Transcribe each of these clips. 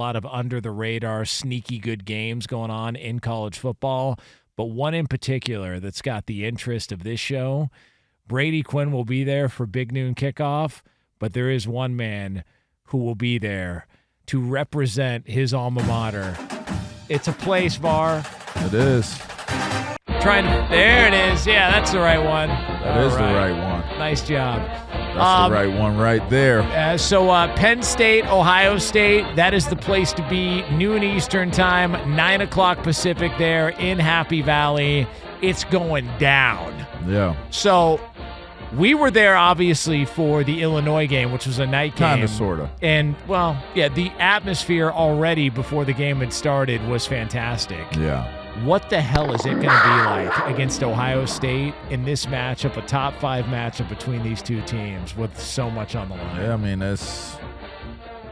A lot of under-the-radar, sneaky good games going on in college football, but one in particular that's got the interest of this show. Brady Quinn will be there for Big Noon Kickoff, but there is one man who will be there to represent his alma mater. It's a place, VAR. It is. There it is. Yeah, that's the right one. That is the right one. Nice job. That's the right one right there. So Penn State, Ohio State, that is the place to be. Noon Eastern time, 9 o'clock Pacific there in Happy Valley. It's going down. Yeah. So we were there, obviously, for the Illinois game, which was a night game. Kind of, sort of. And, well, yeah, the atmosphere already before the game had started was fantastic. Yeah. What the hell is it going to be like against Ohio State in this matchup, a top 5 matchup between these two teams with so much on the line? Yeah, I mean, that's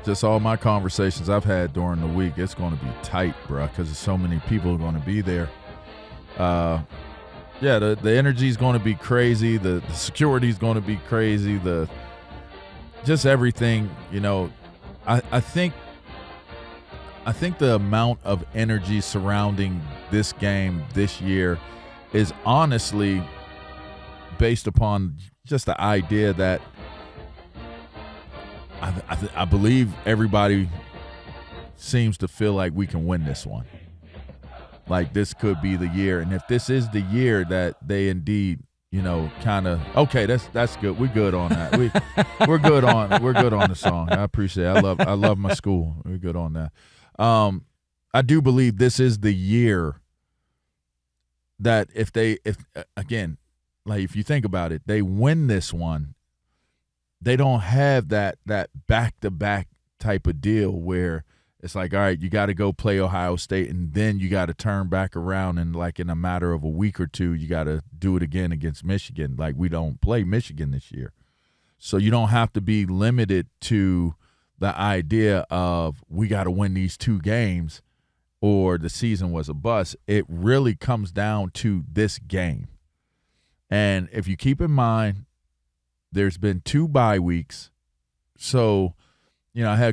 just all my conversations I've had during the week. It's going to be tight, bro, because there's so many people going to be there. Yeah, the energy is going to be crazy. The security is going to be crazy. Just everything, you know. I think the amount of energy surrounding this game this year is honestly based upon just the idea that I believe everybody seems to feel like we can win this one. Like this could be the year. And if this is the year that they indeed, you know, kind of okay, that's good. We're good on that. We're good on the song. I appreciate it. I love my school. We're good on that. I do believe this is the year that if you think about it, they win this one, they don't have that back-to-back type of deal where it's like, all right, you got to go play Ohio State and then you got to turn back around and like in a matter of a week or two, you got to do it again against Michigan. Like we don't play Michigan this year. So you don't have to be limited to the idea of we got to win these 2 games or the season was a bust. It really comes down to this game. And if you keep in mind, there's been 2 bye weeks. So, you know, I had a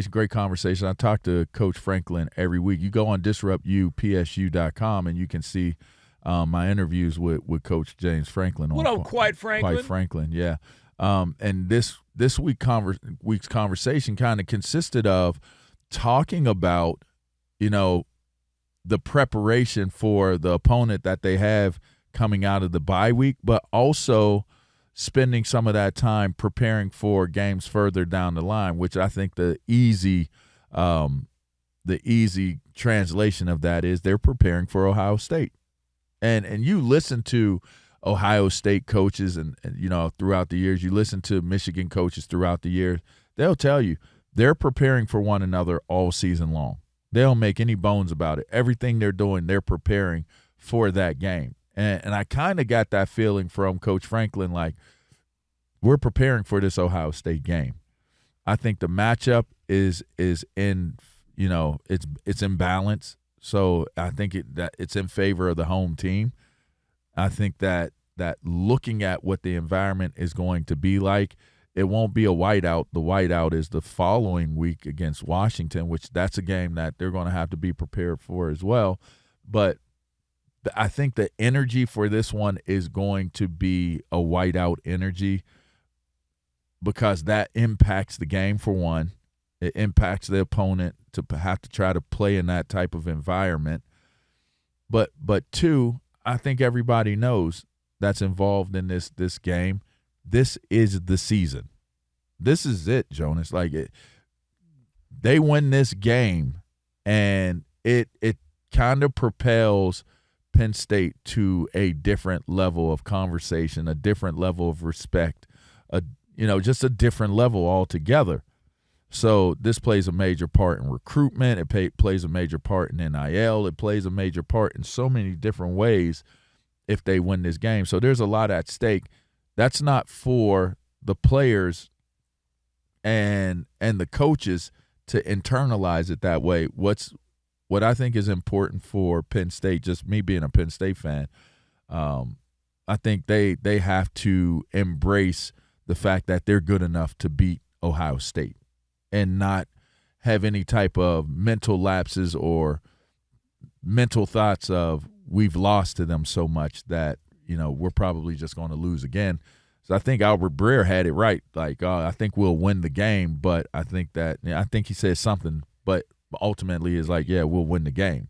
great conversation. I talk to Coach Franklin every week. You go on disruptupsu.com and you can see my interviews with Coach James Franklin. What up, Quite Franklin? Quite Franklin, yeah. And this week's conversation kind of consisted of talking about, you know, the preparation for the opponent that they have coming out of the bye week, but also spending some of that time preparing for games further down the line, which I think the easy translation of that is they're preparing for Ohio State. And you listen to Ohio State coaches and you know, throughout the years, you listen to Michigan coaches throughout the years, they'll tell you they're preparing for one another all season long. They don't make any bones about it. Everything they're doing, they're preparing for that game. And I kind of got that feeling from Coach Franklin, like we're preparing for this Ohio State game. I think the matchup is in, you know, it's in balance. So I think it's in favor of the home team. I think that looking at what the environment is going to be like, it won't be a whiteout. The whiteout is the following week against Washington, which that's a game that they're going to have to be prepared for as well. But I think the energy for this one is going to be a whiteout energy because that impacts the game for one. It impacts the opponent to have to try to play in that type of environment. But two, I think everybody knows that's involved in this game. This is the season. This is it, Jonas. Like they win this game, and it kind of propels Penn State to a different level of conversation, a different level of respect, just a different level altogether. So this plays a major part in recruitment. It plays a major part in NIL. It plays a major part in so many different ways if they win this game. So there's a lot at stake. That's not for the players and the coaches to internalize it that way. What I think is important for Penn State, just me being a Penn State fan, I think they have to embrace the fact that they're good enough to beat Ohio State and not have any type of mental lapses or mental thoughts of we've lost to them so much that, we're probably just going to lose again. So I think Albert Breer had it right. Like, I think we'll win the game, but I think he said something, but ultimately is like, yeah, we'll win the game.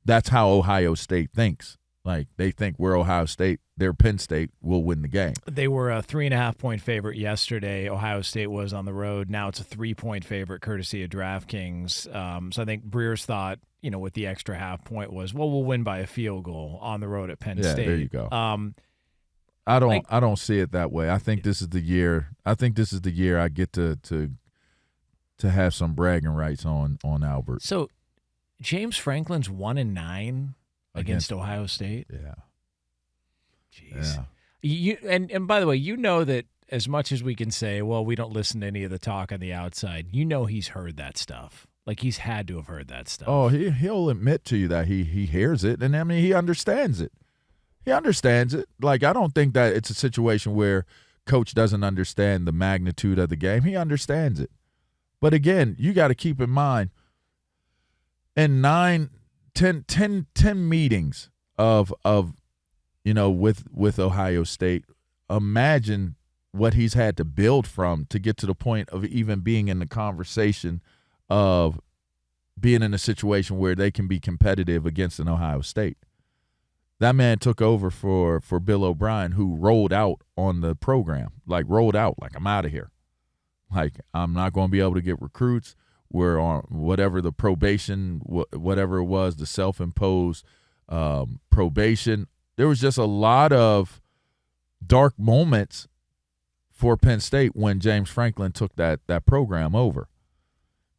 That's how Ohio State thinks. Like, they think we're Ohio State, they're Penn State, we'll win the game. They were a 3.5-point favorite yesterday. Ohio State was on the road. Now it's a 3-point favorite, courtesy of DraftKings. So I think Breer's thought, with the extra half point was, well, we'll win by a field goal on the road at Penn State. There you go. I don't see it that way. I think this is the year. I think this is the year I get to have some bragging rights on Albert. So James Franklin's 1-9 against Ohio State. Yeah. Jeez. Yeah. And by the way, that as much as we can say, well, we don't listen to any of the talk on the outside, he's heard that stuff. Like, he's had to have heard that stuff. Oh, he'll admit to you that he hears it, and I mean, he understands it. He understands it. Like, I don't think that it's a situation where coach doesn't understand the magnitude of the game. He understands it. But again, you got to keep in mind, in 10 meetings of with Ohio State, imagine what he's had to build from to get to the point of even being in the conversation of being in a situation where they can be competitive against an Ohio State. That man took over for Bill O'Brien, who rolled out on the program, like I'm out of here. Like, I'm not going to be able to get recruits. We're on whatever the probation, whatever it was, the self-imposed probation. There was just a lot of dark moments for Penn State when James Franklin took that program over.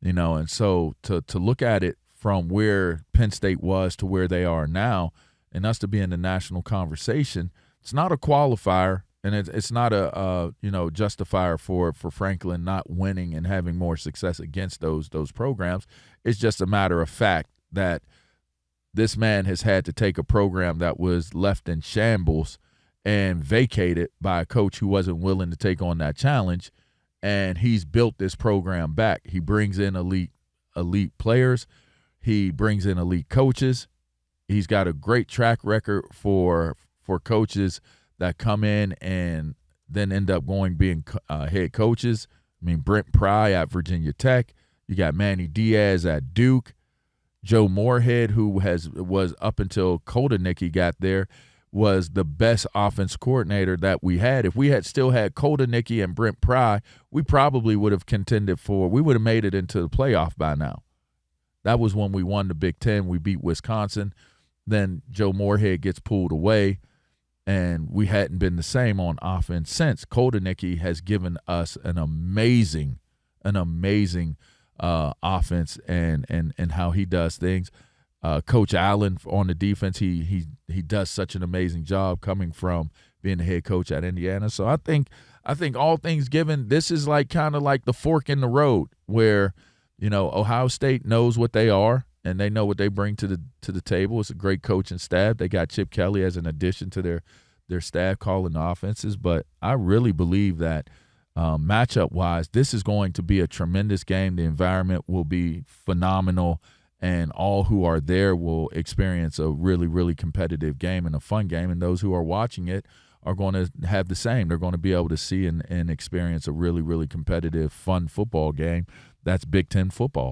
And so to look at it from where Penn State was to where they are now, and us to be in the national conversation, it's not a qualifier, and it's not a justifier for Franklin not winning and having more success against those programs. It's just a matter of fact that this man has had to take a program that was left in shambles and vacate it by a coach who wasn't willing to take on that challenge, and he's built this program back. He brings in elite players. He brings in elite coaches. He's got a great track record for coaches that come in and then end up being head coaches. I mean, Brent Pry at Virginia Tech. You got Manny Diaz at Duke. Joe Moorhead, who was up until Koldenicki got there, was the best offense coordinator that we had. If we had still had Koldenicki and Brent Pry, we probably would have contended we would have made it into the playoff by now. That was when we won the Big Ten. We beat Wisconsin. Then Joe Moorhead gets pulled away, and we hadn't been the same on offense since. Koldenicki has given us an amazing offense and how he does things. Coach Allen on the defense, he does such an amazing job coming from being the head coach at Indiana. So I think all things given, this is kind of like the fork in the road where, Ohio State knows what they are and they know what they bring to the table. It's a great coaching staff. They got Chip Kelly as an addition to their staff calling the offenses. But I really believe that matchup-wise, this is going to be a tremendous game. The environment will be phenomenal, and all who are there will experience a really, really competitive game and a fun game. And those who are watching it are going to have the same. They're going to be able to see and experience a really, really competitive, fun football game. That's Big Ten football.